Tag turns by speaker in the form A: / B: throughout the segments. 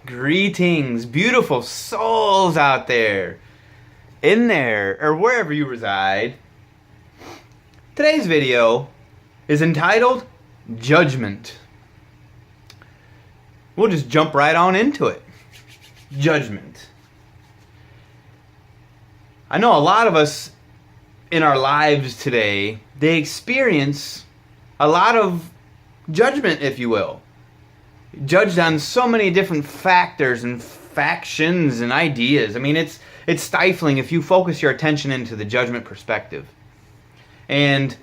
A: Greetings, beautiful souls out there, in there, or wherever you reside. Today's video is entitled Judgment. We'll just jump right on into it. Judgment. I know a lot of us in our lives today, they experience a lot of judgment, if you will. Judged on so many different factors and factions and ideas. I mean, it's stifling if you focus your attention into the judgment perspective. And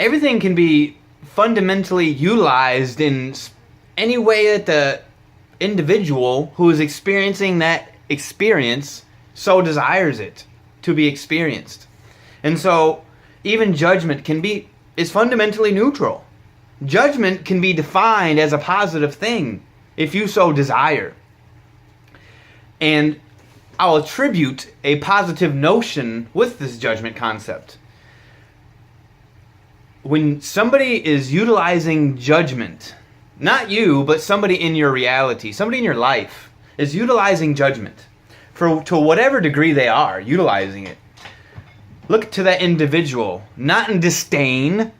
A: everything can be fundamentally utilized in any way that the individual who is experiencing that experience so desires it to be experienced. And so even judgment is fundamentally neutral. Judgment can be defined as a positive thing if you so desire. And I'll attribute a positive notion with this judgment concept. When somebody is utilizing judgment, not you, but somebody in your reality, somebody in your life is utilizing judgment to whatever degree they are utilizing it. Look to that individual, not in disdain,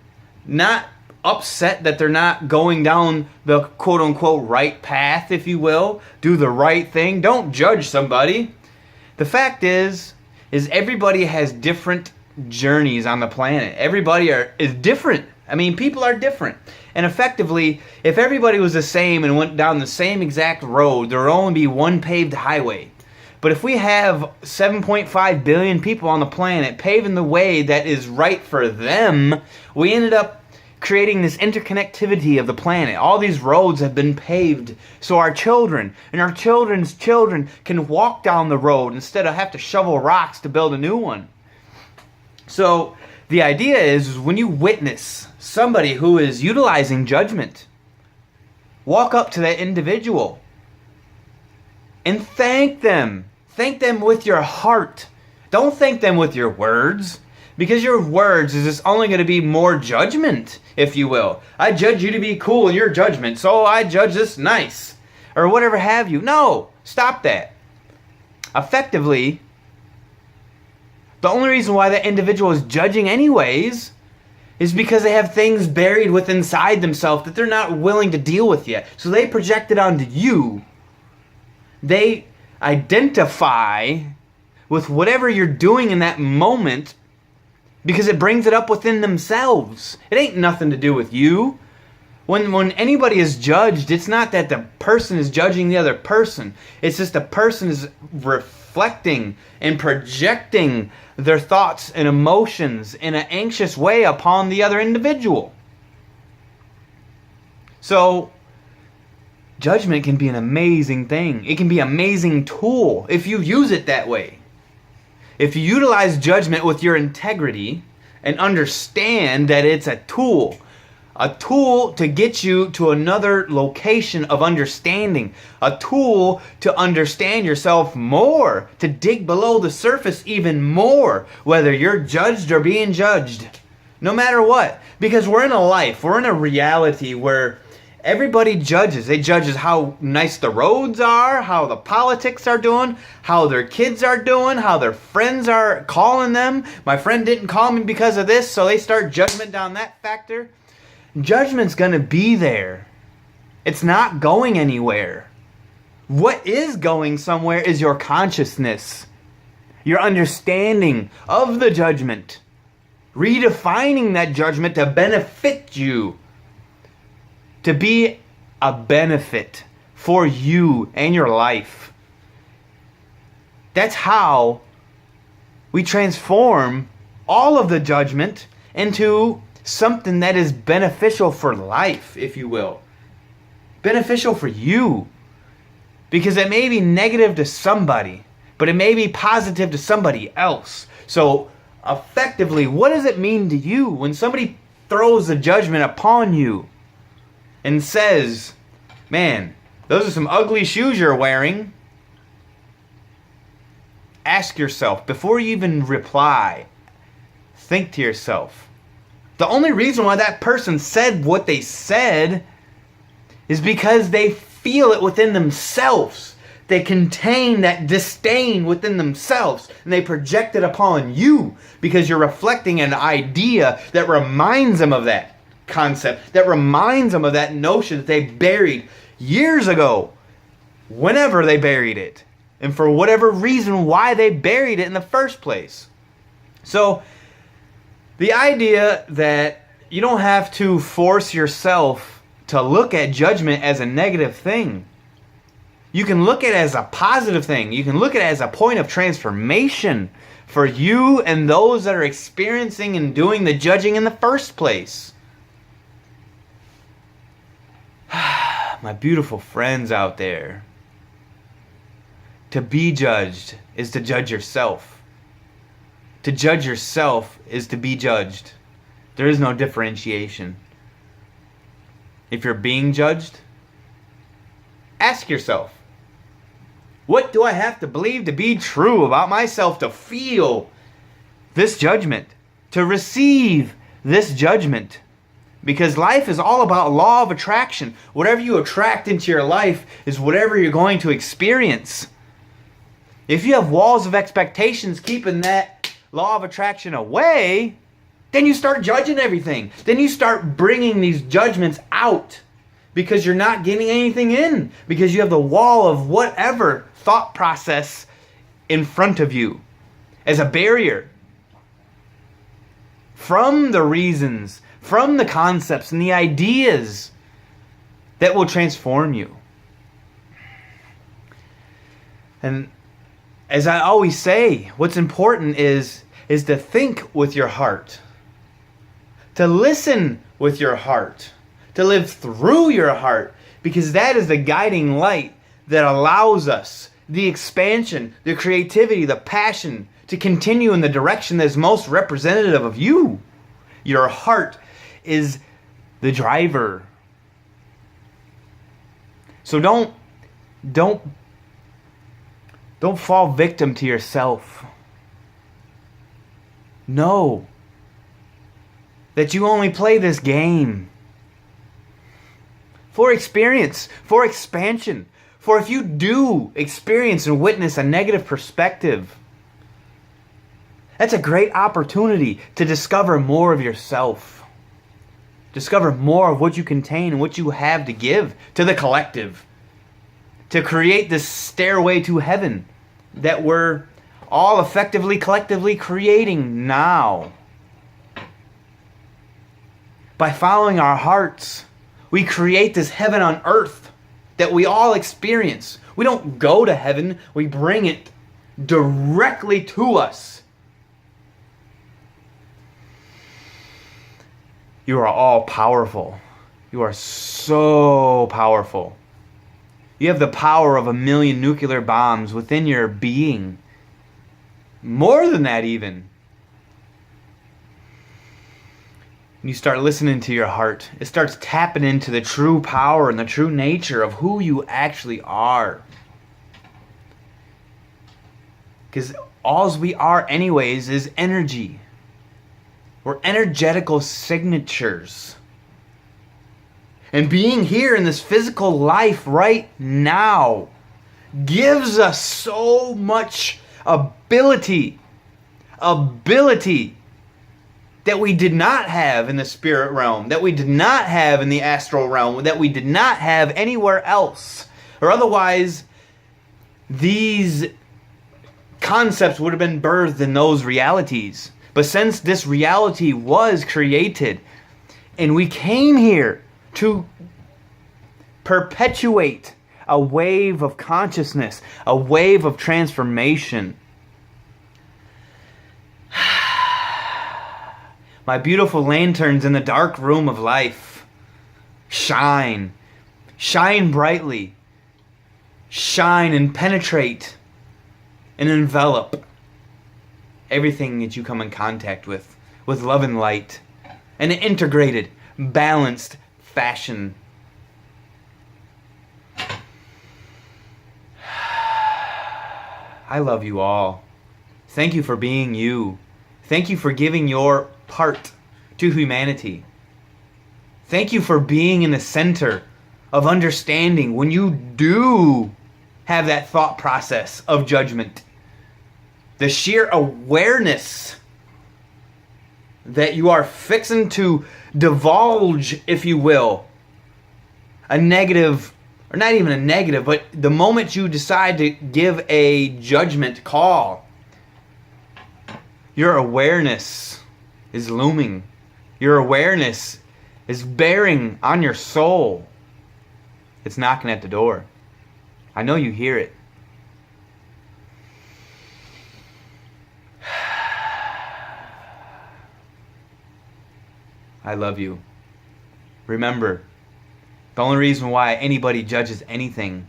A: not upset that they're not going down the quote-unquote right path, if you will. Do the right thing. Don't judge somebody. The fact is everybody has different journeys on the planet. Everybody is different. I mean, people are different. And effectively, if everybody was the same and went down the same exact road, there would only be one paved highway. But if we have 7.5 billion people on the planet paving the way that is right for them, we ended up creating this interconnectivity of the planet. All these roads have been paved so our children and our children's children can walk down the road instead of have to shovel rocks to build a new one. So the idea is when you witness somebody who is utilizing judgment, walk up to that individual and thank them. Thank them with your heart. Don't thank them with your words. Because your words is just only going to be more judgment, if you will. I judge you to be cool in your judgment, so I judge this nice. Or whatever have you. No, stop that. Effectively, the only reason why that individual is judging anyways is because they have things buried within inside themselves that they're not willing to deal with yet. So they project it onto you. They identify with whatever you're doing in that moment because it brings it up within themselves. It ain't nothing to do with you. When anybody is judged, it's not that the person is judging the other person. It's just the person is reflecting and projecting their thoughts and emotions in an anxious way upon the other individual. So, judgment can be an amazing thing. It can be an amazing tool if you use it that way. If you utilize judgment with your integrity and understand that it's a tool to get you to another location of understanding, a tool to understand yourself more, to dig below the surface even more, whether you're judged or being judged, no matter what. Because we're in a reality where everybody judges. They judge how nice the roads are, how the politics are doing, how their kids are doing, how their friends are calling them. My friend didn't call me because of this, so they start judgment down that factor. Judgment's going to be there. It's not going anywhere. What is going somewhere is your consciousness, your understanding of the judgment, redefining that judgment to benefit you. To be a benefit for you and your life. That's how we transform all of the judgment into something that is beneficial for life, if you will. Beneficial for you. Because it may be negative to somebody, but it may be positive to somebody else. So, effectively, what does it mean to you when somebody throws a judgment upon you? And says, man, those are some ugly shoes you're wearing. Ask yourself, before you even reply, think to yourself. The only reason why that person said what they said is because they feel it within themselves. They contain that disdain within themselves, and they project it upon you because you're reflecting an idea that reminds them of that concept, that reminds them of that notion that they buried years ago, whenever they buried it, and for whatever reason why they buried it in the first place. So the idea that you don't have to force yourself to look at judgment as a negative thing. You can look at it as a positive thing. You can look at it as a point of transformation for you and those that are experiencing and doing the judging in the first place. My beautiful friends out there, to be judged is to judge yourself. To judge yourself is to be judged. There is no differentiation. If you're being judged, ask yourself, what do I have to believe to be true about myself to feel this judgment, to receive this judgment? Because life is all about law of attraction. Whatever you attract into your life is whatever you're going to experience. If you have walls of expectations keeping that law of attraction away, then you start judging everything. Then you start bringing these judgments out because you're not getting anything in, because you have the wall of whatever thought process in front of you as a barrier from the reasons, from the concepts and the ideas that will transform you. And as I always say, what's important is to think with your heart, to listen with your heart, to live through your heart, because that is the guiding light that allows us the expansion, the creativity, the passion to continue in the direction that is most representative of you. Your heart is the driver. So don't fall victim to yourself. Know that you only play this game for experience, for expansion, for if you do experience and witness a negative perspective, that's a great opportunity to discover more of yourself. Discover more of what you contain and what you have to give to the collective. To create this stairway to heaven that we're all effectively, collectively creating now. By following our hearts, we create this heaven on earth that we all experience. We don't go to heaven, we bring it directly to us. You are all powerful. You are so powerful. You have the power of 1 million nuclear bombs within your being. More than that even. When you start listening to your heart, it starts tapping into the true power and the true nature of who you actually are. Because all we are anyways is energy. We're energetical signatures. And being here in this physical life right now gives us so much ability that we did not have in the spirit realm, that we did not have in the astral realm, that we did not have anywhere else. Or otherwise, these concepts would have been birthed in those realities. But since this reality was created, and we came here to perpetuate a wave of consciousness, a wave of transformation. My beautiful lanterns in the dark room of life, shine. Shine brightly. Shine and penetrate and envelop everything that you come in contact with love and light. In an integrated, balanced fashion. I love you all. Thank you for being you. Thank you for giving your part to humanity. Thank you for being in the center of understanding, when you do have that thought process of judgment, the sheer awareness that you are fixing to divulge, if you will, a negative, or not even a negative, but the moment you decide to give a judgment call, your awareness is looming. Your awareness is bearing on your soul. It's knocking at the door. I know you hear it. I love you. Remember, the only reason why anybody judges anything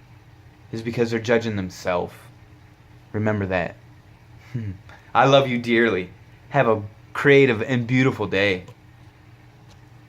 A: is because they're judging themselves. Remember that. I love you dearly. Have a creative and beautiful day.